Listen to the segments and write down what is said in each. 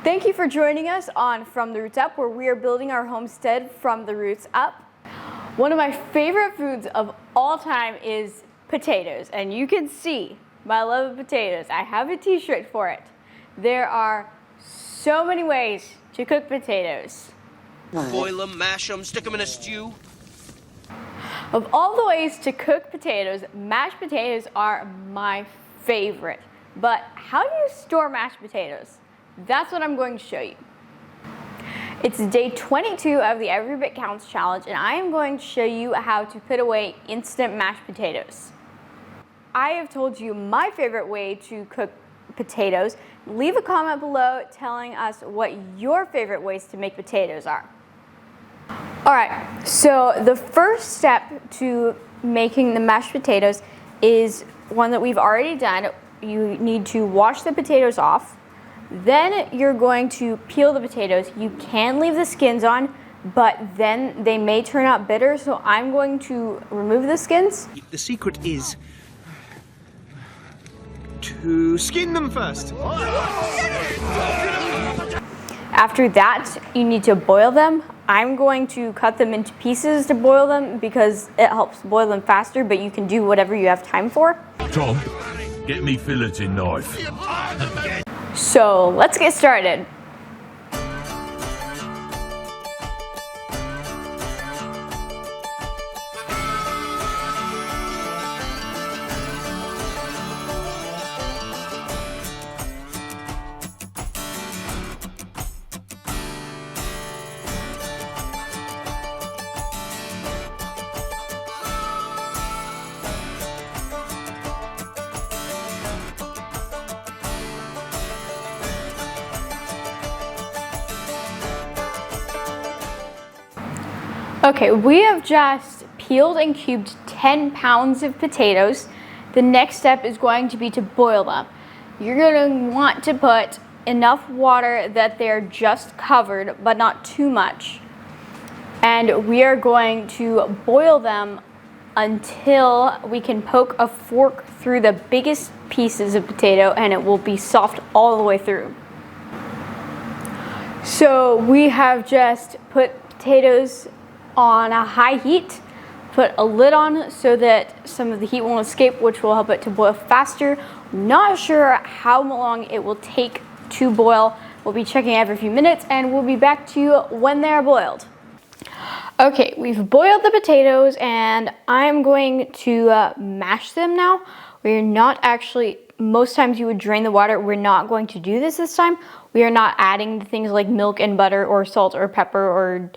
Thank you for joining us on From the Roots Up, where we are building our homestead from the roots up. One of my favorite foods of all time is potatoes, and you can see my love of potatoes. I have a t-shirt for it. There are so many ways to cook potatoes. Boil them, mash them, stick them in a stew. Of all the ways to cook potatoes, mashed potatoes are my favorite. But how do you store mashed potatoes? That's what I'm going to show you. It's day 22 of the Every Bit Counts challenge, and I am going to show you how to put away instant mashed potatoes. I have told you my favorite way to cook potatoes. Leave a comment below telling us what your favorite ways to make potatoes are. Alright, so the first step to making the mashed potatoes is one that we've already done. You need to wash the potatoes off. Then you're going to peel the potatoes. You can leave the skins on, but then they may turn out bitter, so I'm going to remove the skins. The secret is to skin them first. After that, you need to boil them. I'm going to cut them into pieces to boil them because it helps boil them faster, but you can do whatever you have time for. Tom, get me filleting knife. So let's get started. Okay, we have just peeled and cubed 10 pounds of potatoes. The next step is going to be to boil them. You're going to want to put enough water that they're just covered, but not too much. And we are going to boil them until we can poke a fork through the biggest pieces of potato and it will be soft all the way through. So we have just put potatoes on a high heat, put a lid on so that some of the heat won't escape, which will help it to boil faster. Not sure how long it will take to boil. We'll be checking every few minutes and we'll be back to you when they're boiled. Okay, we've boiled the potatoes and I'm going to mash them now. We're not actually, most times you would drain the water. We're not going to do this time. We are not adding things like milk and butter or salt or pepper or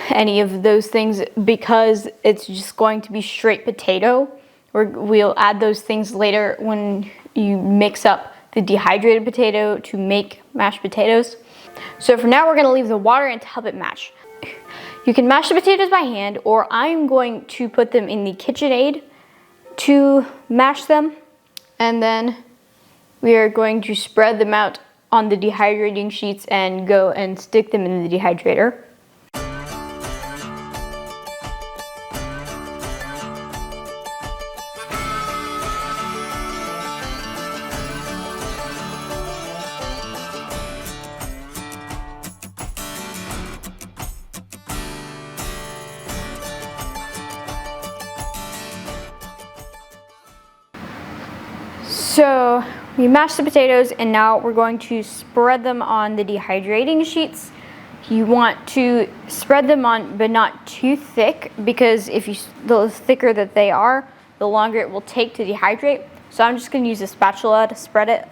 any of those things because it's just going to be straight potato. We'll add those things later when you mix up the dehydrated potato to make mashed potatoes. So for now, we're going to leave the water in to help it mash. You can mash the potatoes by hand, or I'm going to put them in the KitchenAid to mash them, and then we are going to spread them out on the dehydrating sheets and go and stick them in the dehydrator. So we mashed the potatoes and now we're going to spread them on the dehydrating sheets. You want to spread them on, but not too thick, because the thicker that they are, the longer it will take to dehydrate. So I'm just going to use a spatula to spread it.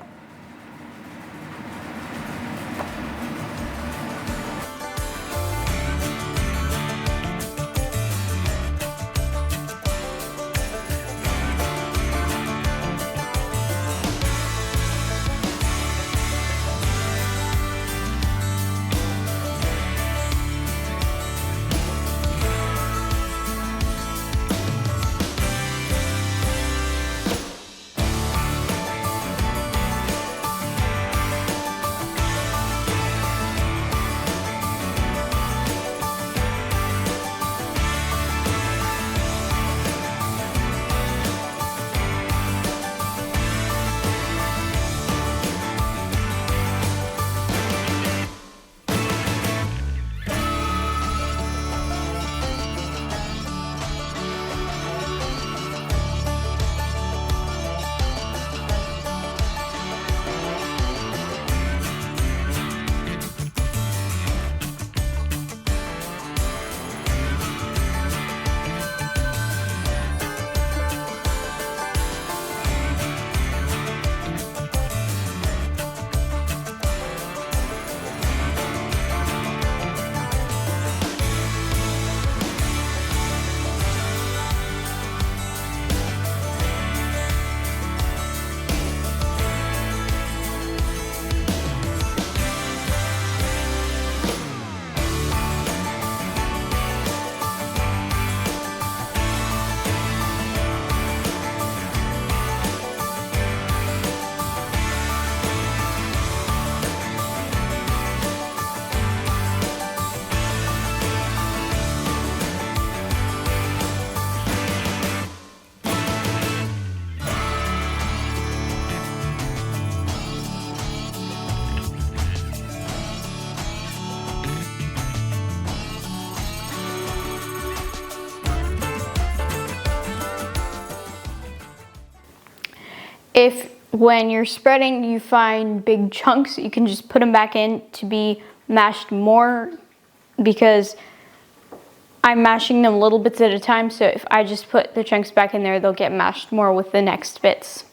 if when you're spreading you find big chunks, you can just put them back in to be mashed more, because I'm mashing them little bits at a time, so if I just put the chunks back in there, they'll get mashed more with the next bits.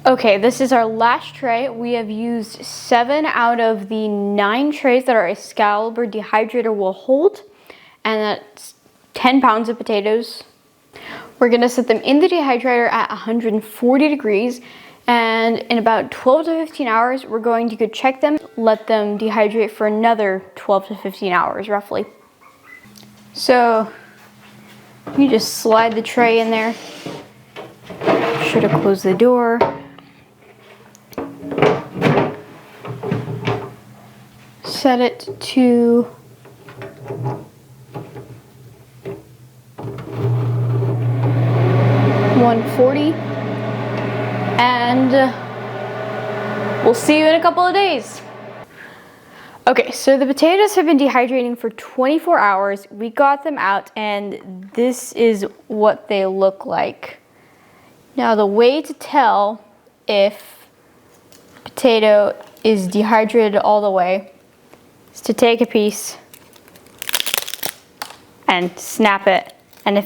Okay, this is our last tray. We have used 7 out of the 9 trays that our Excalibur dehydrator will hold, and that's 10 pounds of potatoes. We're gonna set them in the dehydrator at 140 degrees, and in about 12 to 15 hours, we're going to go check them, let them dehydrate for another 12 to 15 hours, roughly. So, you just slide the tray in there. Should have closed the door. Set it to 140, and we'll see you in a couple of days. Okay, so the potatoes have been dehydrating for 24 hours. We got them out, and this is what they look like. Now, the way to tell if potato is dehydrated all the way is to take a piece and snap it, and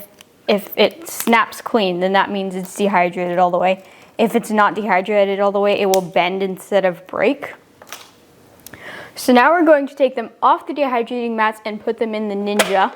if it snaps clean, then that means it's dehydrated all the way. If it's not dehydrated all the way, it will bend instead of break. So now we're going to take them off the dehydrating mats and put them in the Ninja.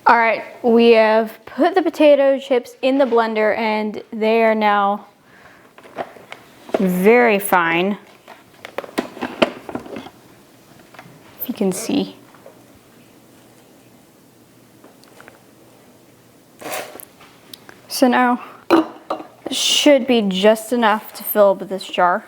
All right, we have put the potato chips in the blender, and they are now very fine, if you can see. So now, this should be just enough to fill up this jar.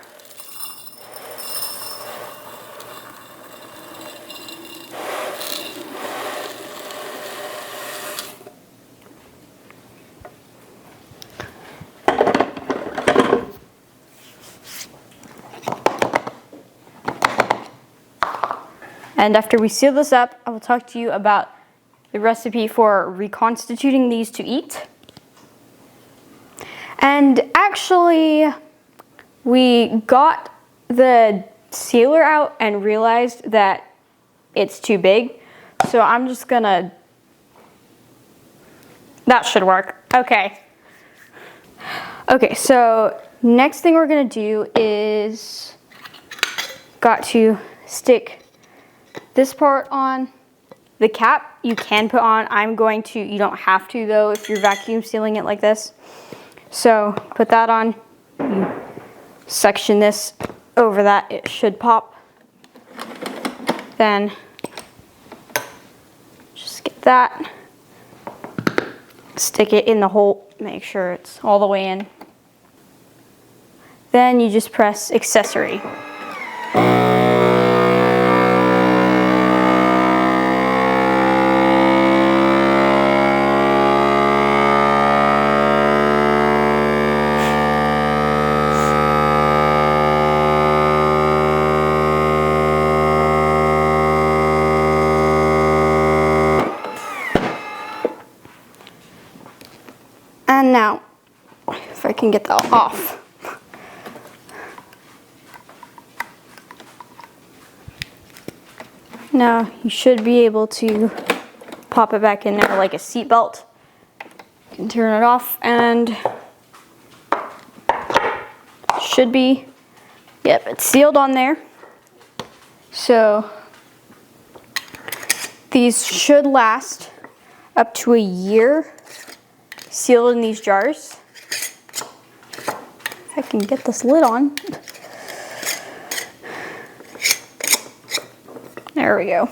And after we seal this up, I will talk to you about the recipe for reconstituting these to eat. And actually, we got the sealer out and realized that it's too big. So I'm just gonna, that should work. Okay. Okay, so next thing we're gonna do is got to stick this part on. The cap you can put on. I'm going to, you don't have to though if you're vacuum sealing it like this. So put that on, you section this over that, it should pop. Then just get that, stick it in the hole, make sure it's all the way in. Then you just press accessory. And now, if I can get that off. Now you should be able to pop it back in there like a seat belt. You can turn it off and should be, yep, it's sealed on there. So these should last up to a year sealed in these jars. If I can get this lid on. There we go.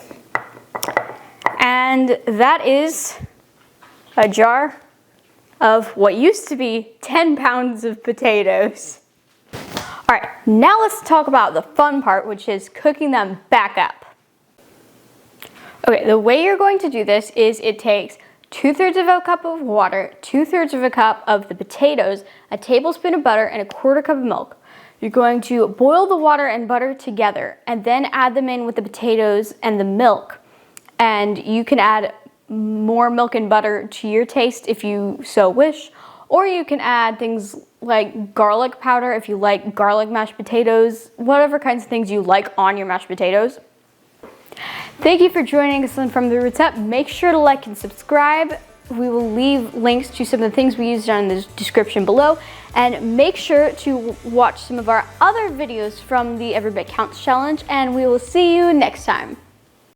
And that is a jar of what used to be 10 pounds of potatoes. All right, now let's talk about the fun part, which is cooking them back up. Okay, the way you're going to do this is it takes 2/3 of a cup of water, 2/3 of a cup of the potatoes, a tablespoon of butter, and a 1/4 cup of milk. You're going to boil the water and butter together and then add them in with the potatoes and the milk. And you can add more milk and butter to your taste if you so wish, or you can add things like garlic powder if you like garlic mashed potatoes, whatever kinds of things you like on your mashed potatoes. Thank you for joining us on From the Roots Up. Make sure to like and subscribe. We will leave links to some of the things we used down in the description below. And make sure to watch some of our other videos from the Every Bit Counts challenge. And we will see you next time.